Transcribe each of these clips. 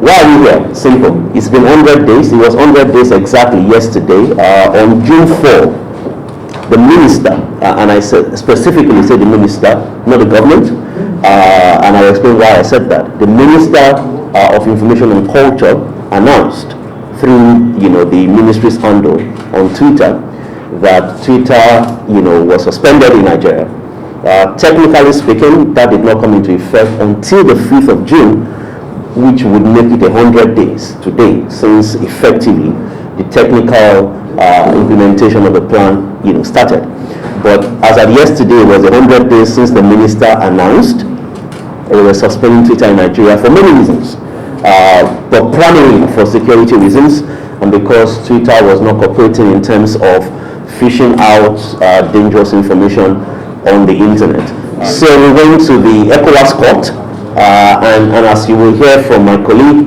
Why are we here? Simple. It's been 100 days. It was 100 days exactly yesterday. On June 4, the minister, and I said specifically say the minister, not the government, and I'll explain why I said that. The Minister of Information and Culture announced through the ministry's handle on Twitter that Twitter was suspended in Nigeria. Technically speaking, that did not come into effect until the 5th of June, which would make it 100 days today, since effectively the technical implementation of the plan started. But as at yesterday, it was 100 days since the minister announced they were suspending Twitter in Nigeria for many reasons, but primarily for security reasons, and because Twitter was not cooperating in terms of fishing out dangerous information on the internet. So we went to the ECOWAS court, and as you will hear from my colleague,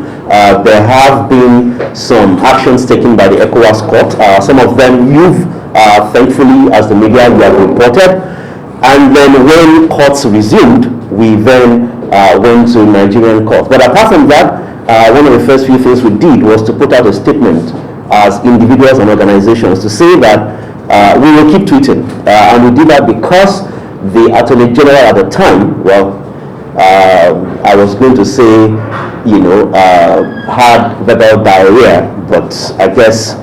there have been some actions taken by the ECOWAS court. Some of them you've thankfully, as the media, you have reported. And then when courts resumed, we then went to Nigerian court. But apart from that, one of the first few things we did was to put out a statement as individuals and organizations to say that we will keep tweeting. And we did that because the Attorney General at the time, I was going to say, had verbal diarrhea, but I guess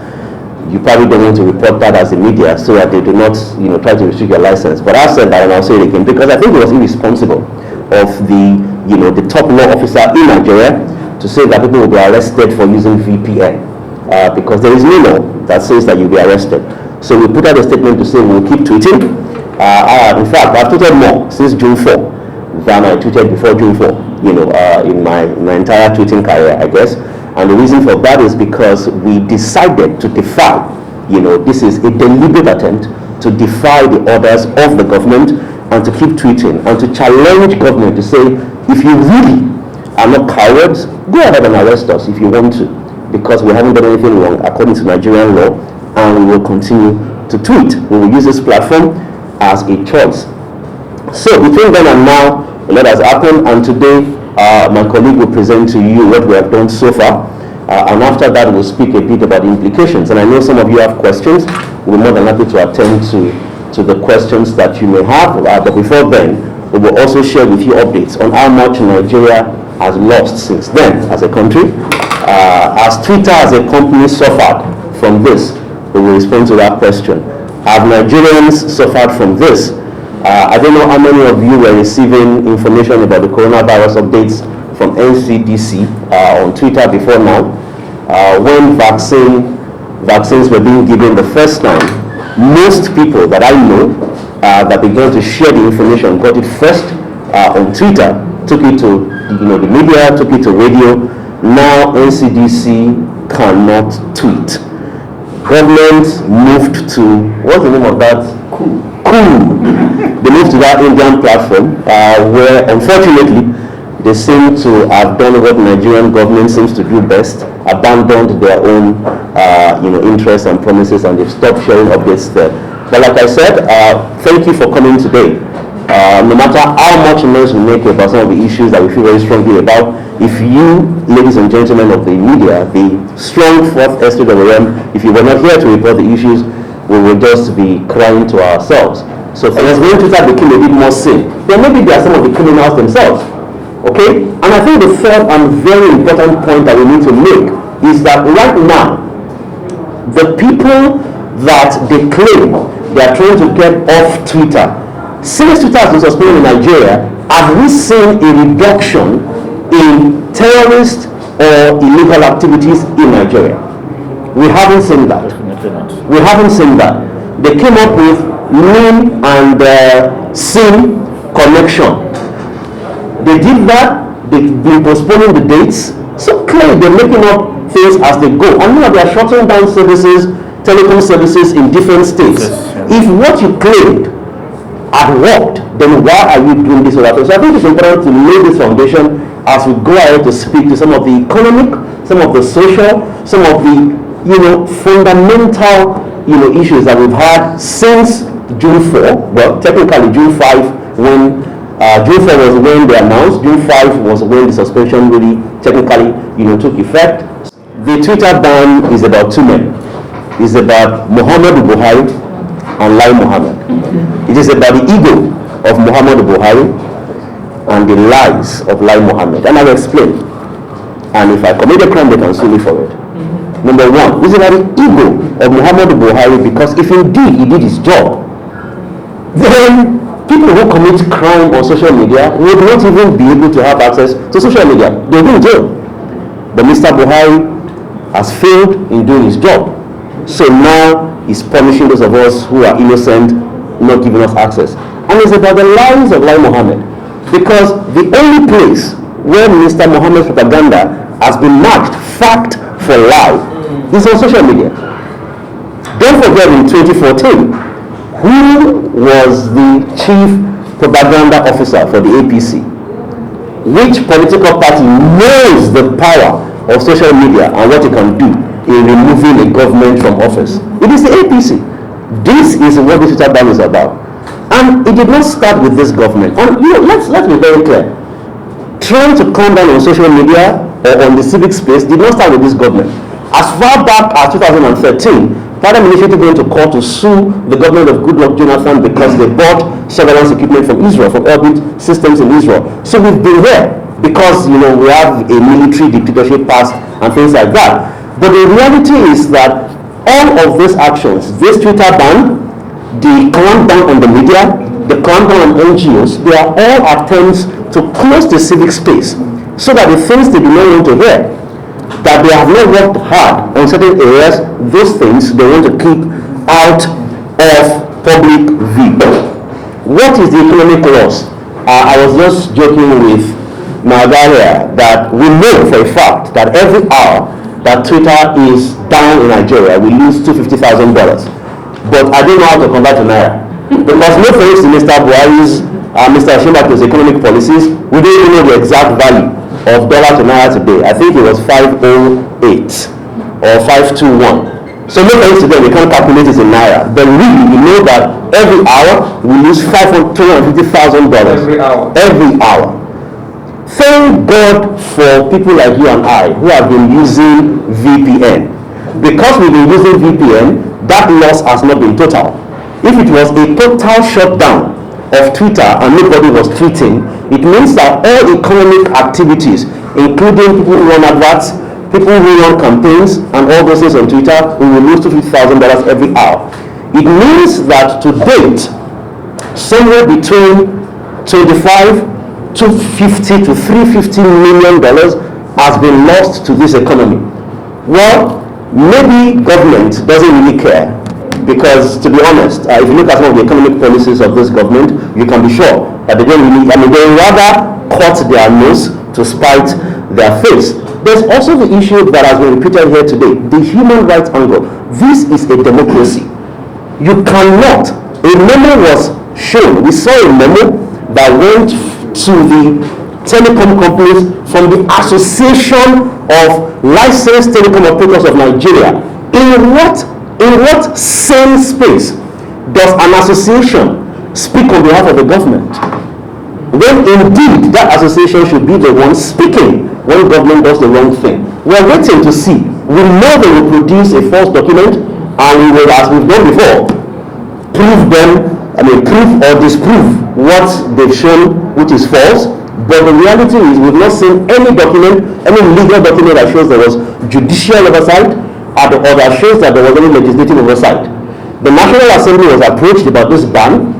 you probably don't want to report that as the media so that they do not, try to restrict your license. But I said that, and I'll say it again, because I think it was irresponsible of the top law officer in Nigeria to say that people will be arrested for using VPN, because there is no law that says that you'll be arrested. So we put out a statement to say we'll keep tweeting. In fact, I've tweeted more since June 4 than I tweeted before June 4, in my entire tweeting career, I guess. And the reason for that is because we decided to defy, this is a deliberate attempt to defy the orders of the government and to keep tweeting and to challenge government to say, if you really are not cowards, go ahead and arrest us if you want to, because we haven't done anything wrong according to Nigerian law, and we will continue to tweet. We will use this platform as a choice. So between then and now, a lot has happened, and today my colleague will present to you what we have done so far, and after that we'll speak a bit about the implications. And I know some of you have questions. We're more than happy to attend to the questions that you may have, but before then, we will also share with you updates on how much Nigeria has lost since then as a country. As Twitter as a company suffered from this, we will respond to that question. Have Nigerians suffered from this? I don't know how many of you were receiving information about the coronavirus updates from NCDC on Twitter before now. When vaccines were being given the first time, most people that I know that began to share the information got it first on Twitter, took it to the media, took it to radio. Now NCDC cannot tweet. Government moved to, what's the name of that? Cool. They moved to that Indian platform where unfortunately they seem to have done what Nigerian government seems to do best, abandoned their own interests and promises, and they've stopped sharing updates there. But like I said, thank you for coming today. No matter how much noise we make about some of the issues that we feel very strongly about, if you, ladies and gentlemen of the media, the strong fourth estate of the realm, if you were not here to report the issues, we will just be crying to ourselves. So as when Twitter became a bit more safe, then maybe there are some of the criminals themselves. Okay? And I think the third and very important point that we need to make is that right now, the people that they claim they are trying to get off Twitter, since Twitter has been suspended in Nigeria, have we seen a reduction in terrorist or illegal activities in Nigeria? We haven't seen that. We haven't seen that. They came up with name and SIM connection. They did that. They've been postponing the dates. So clearly they're making up things as they go. And now they're shutting down services, telecom services in different states. If what you claimed had worked, then why are you doing this or that? So I think it's important to lay this foundation as we go ahead to speak to some of the economic, some of the social, some of the fundamental issues that we've had since June 4, well technically June 5, when June 4 was when they announced. June 5 was when the suspension really technically, took effect. The Twitter ban is about two men. It's about Mohammed Buhari and Lai Mohammed. It is about the ego of Mohammed Buhari and the lies of Lai Mohammed. And I'll explain. And if I commit a crime, they can sue me for it. Number one, it's about the ego of Mohammed Buhari, because if indeed he did his job, then people who commit crime on social media would not even be able to have access to social media. They'll be in jail. But Mr. Buhari has failed in doing his job. So now he's punishing those of us who are innocent, not giving us access. And it's about the lies of Lai Mohammed. Because the only place where Mr. Mohammed's propaganda has been marked fact for lie is on social media. Don't forget, in 2014, who was the chief propaganda officer for the APC? Which political party knows the power of social media and what it can do in removing a government from office? It is the APC. This is what this Twitter ban is about. And it did not start with this government. And let's be very clear. Trying to calm down on social media or on the civic space did not start with this government. As far back as 2013, Prime Minister went to court to sue the government of Goodluck Jonathan because they bought surveillance equipment from Israel, from Orbit Systems in Israel. So we've been here because we have a military dictatorship past and things like that. But the reality is that all of these actions, this Twitter ban, the clampdown on the media, the clampdown on NGOs, they are all attempts to close the civic space so that the things they do not want to hear, that they have not worked hard on certain areas, those things they want to keep out of public view. What is the economic loss? I was just joking with my guy here that we know for a fact that every hour that Twitter is down in Nigeria, we lose $250,000. But I don't know how to convert to Naira. Because no thanks to Mr. Buhari's, Mr. Shimake's economic policies, we don't even know the exact value of dollar to Naira today. I think it was 508 or 521. So no thanks to them, we can't calculate it in Naira. But really, we know that every hour we lose $250,000. Every hour. Every hour. Thank God for people like you and I who have been using VPN. Because we've been using VPN, that loss has not been total. If it was a total shutdown of Twitter and nobody was tweeting, it means that all economic activities, including people who run adverts, people who run campaigns, and all those things on Twitter, we will lose $250,000 every hour. It means that to date, somewhere between 25 to 50 to $350 million has been lost to this economy. Well, maybe government doesn't really care, because to be honest, if you look at some of the economic policies of this government, you can be sure that they don't really, they rather cut their nose to spite their face. There's also the issue that has been repeated here today, the human rights angle. This is a democracy. You cannot, a memo was shown, we saw a memo that went to the telecom companies from the Association of Licensed Telecom Operators of Nigeria. In what same space does an association speak on behalf of the government, when indeed that association should be the one speaking when government does the wrong thing? We're waiting to see. We know they will produce a false document, and we will, as we've done before, prove or disprove what they've shown which is false. But the reality is we've not seen any document, any legal document that shows there was judicial oversight or that shows that there was any legislative oversight. The National Assembly was approached about this ban.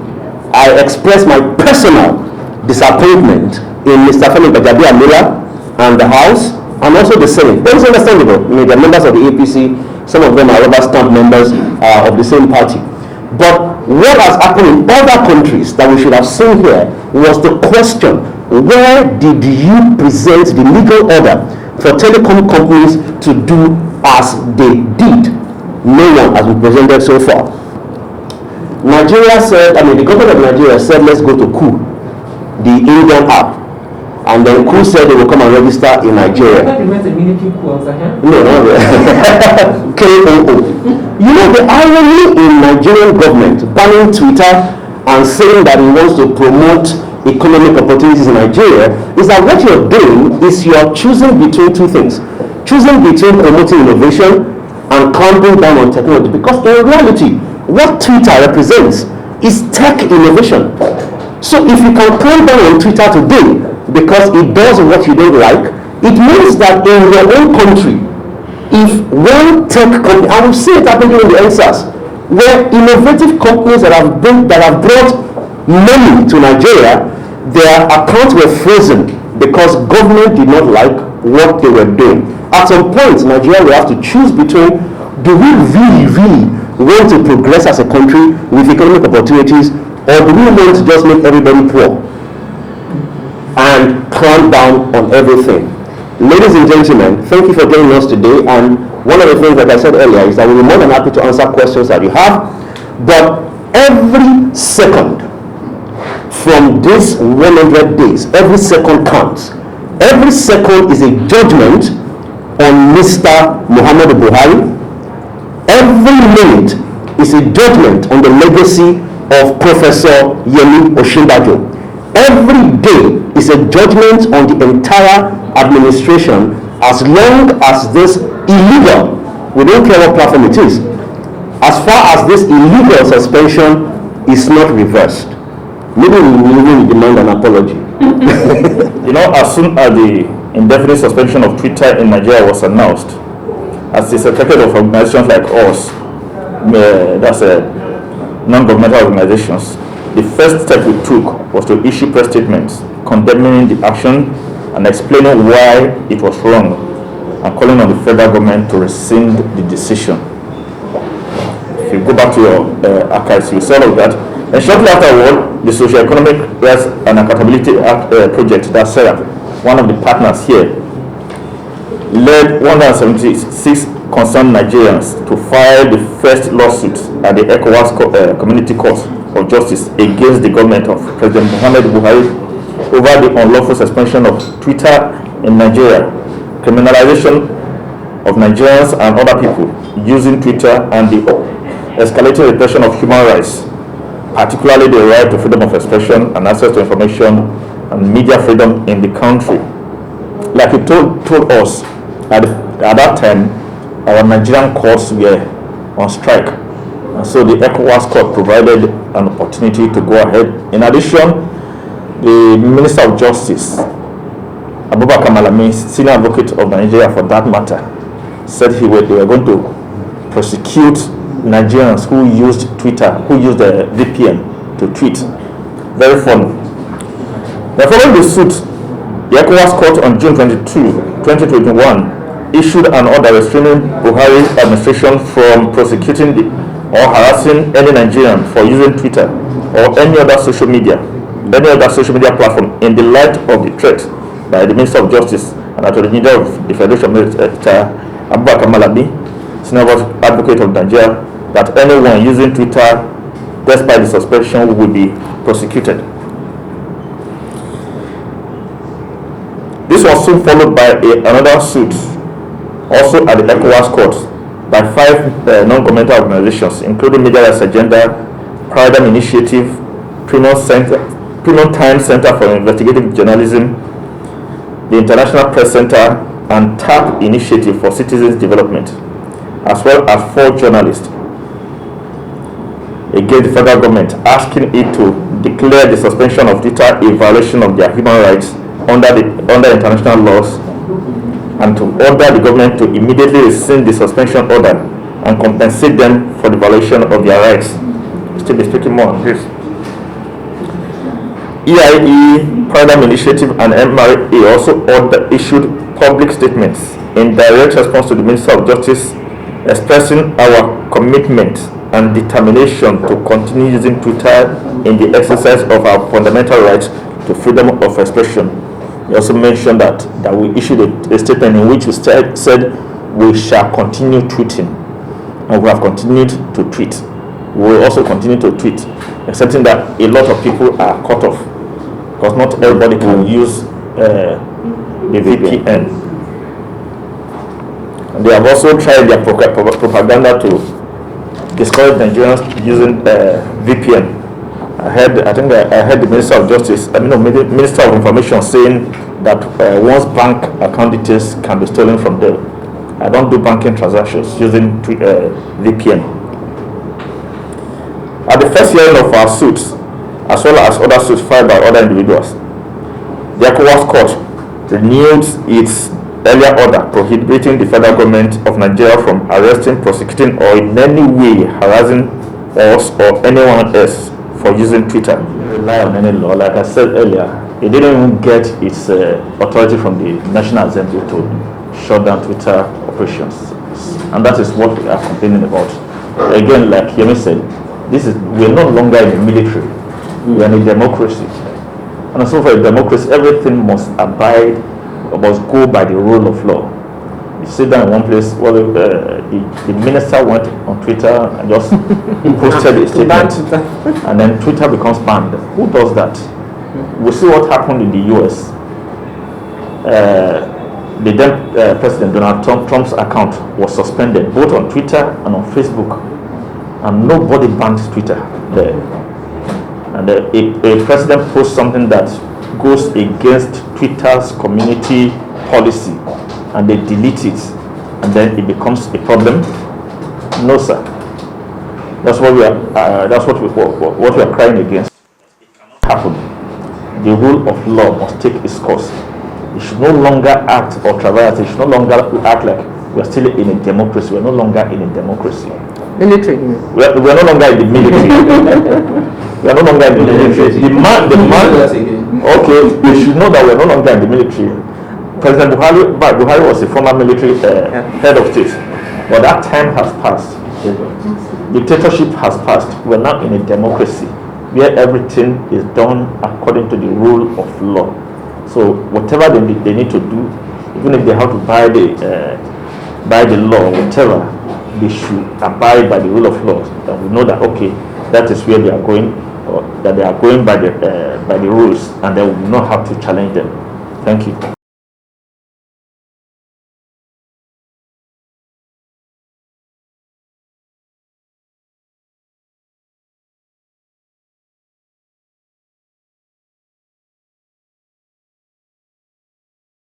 I expressed my personal disappointment in Mr. Femi Gbajabiamila and the House, and also the Senate. But it's understandable. They're members of the APC. Some of them are rubber stamp members of the same party. But what has happened in other countries that we should have seen here was the question: where did you present the legal order for telecom companies to do as they did? No one has been presented so far. Nigeria said, the government of Nigeria said, let's go to KOO, the Indian app. And then KOO said they will come and register in Nigeria. I thought you meant a military coup on Sahel. No, not really. KOO. You know the irony in Nigerian government banning Twitter and saying that it wants to promote economic opportunities in Nigeria, is that what you're doing is you're choosing between two things. Choosing between promoting innovation and clamping down on technology. Because in reality, what Twitter represents is tech innovation. So if you can clamp down on Twitter today because it does what you don't like, it means that in your own country, if one tech company, I will see it happening in the NSAS, where innovative companies that have brought money to Nigeria, their accounts were frozen because government did not like what they were doing. At some point, Nigeria will have to choose between, do we really want to progress as a country with economic opportunities, or do we want to just make everybody poor and clamp down on everything? Ladies and gentlemen, thank you for joining us today. And one of the things that I said earlier is that we'll be more than happy to answer questions that you have. But every second from this 100 days, every second counts. Every second is a judgment on Mr. Mohammed Buhari. Every minute is a judgment on the legacy of Professor Yemi Osinbajo. Every day is a judgment on the entire administration, as long as this illegal, we don't care what platform it is, as far as this illegal suspension is not reversed. Maybe we will demand an apology. As soon as the indefinite suspension of Twitter in Nigeria was announced, as the secretary of organizations like us, that's non-governmental organizations, the first step we took was to issue press statements condemning the action and explaining why it was wrong, and calling on the federal government to rescind the decision. If you go back to your archives, you saw all of that. And shortly afterward, the Socio-Economic Rights and Accountability Project, that's SERAP, one of the partners here, led 176 concerned Nigerians to file the first lawsuit at the ECOWAS Community Court of Justice against the government of President Mohammed Buhari over the unlawful suspension of Twitter in Nigeria, criminalization of Nigerians and other people using Twitter, and the escalating repression of human rights, particularly the right to freedom of expression and access to information and media freedom in the country. Like you told us, at that time, our Nigerian courts were on strike, and so the ECOWAS court provided an opportunity to go ahead. In addition, the Minister of Justice, Abubakar Malami, senior advocate of Nigeria for that matter, said they were going to prosecute Nigerians who used Twitter, who used the VPN to tweet. Very funny. Following the suit, the ECOWAS court on June 22, 2021, issued an order restraining Buhari administration from prosecuting or harassing any Nigerian for using Twitter or any other social media platform in the light of the threat by the Minister of Justice and Attorney General of the Federation, Abubakar Malami, senior advocate of Nigeria, that anyone using Twitter, despite the suspension, will be prosecuted. This was soon followed by another suit, also at the ECOWAS court, by 5 non-governmental organizations, including Media Rights Agenda, Paradigm Initiative, Premium Time Center for Investigative Journalism, the International Press Center, and TAP Initiative for Citizens Development, as well as 4 journalists, against the federal government, asking it to declare the suspension of Twitter a violation of their human rights under international laws, and to order the government to immediately rescind the suspension order and compensate them for the violation of their rights. Still be speaking more on this. EIE, Paradigm Initiative, and MRA also issued public statements in direct response to the Minister of Justice, expressing our commitment and determination to continue using Twitter in the exercise of our fundamental rights to freedom of expression. He also mentioned that we issued a statement in which we said we shall continue tweeting, and we have continued to tweet. We will also continue to tweet, excepting that a lot of people are cut off, because not everybody can use the VPN. And they have also tried their propaganda to discourage Nigerians using VPN. I heard the Minister of Justice, Minister of Information saying that once bank account details can be stolen from them. I don't do banking transactions using VPN. At the first hearing of our suits, as well as other suits filed by other individuals, the ECOWAS court renewed its earlier order prohibiting the federal government of Nigeria from arresting, prosecuting, or in any way harassing us or anyone else for using Twitter. Rely on any law. Like I said earlier, it didn't even get its authority from the National Assembly to shut down Twitter operations, and that is what we are complaining about. Again, like Yemi said, we're no longer in the military. We are in a democracy, and so for a democracy, everything must go by the rule of law. You sit down in one place, well, the minister went on Twitter and just posted a statement, and then Twitter becomes banned. Who does that? We see what happened in the US. The then President Donald Trump's account was suspended both on Twitter and on Facebook, and nobody banned Twitter there. And a president posts something that goes against Twitter's community policy, and they delete it, and then it becomes a problem. No, sir. That's what we are. That's what we are crying against. It cannot happen. The rule of law must take its course. It should no longer act or traverse. It should no longer act like we are still in a democracy. We are no longer in a democracy. Military. We are no longer in the military. We are no longer in the military. The man. Okay, we should know that we are no longer in the military. President Buhari was a former military head of state, but that time has passed. Dictatorship has passed. We are now in a democracy where everything is done according to the rule of law. So whatever they need to do, even if they have to buy the law, whatever, they should abide by the rule of law. And we know that that is where they are going, or that they are going by the rules, and they will not have to challenge them. Thank you.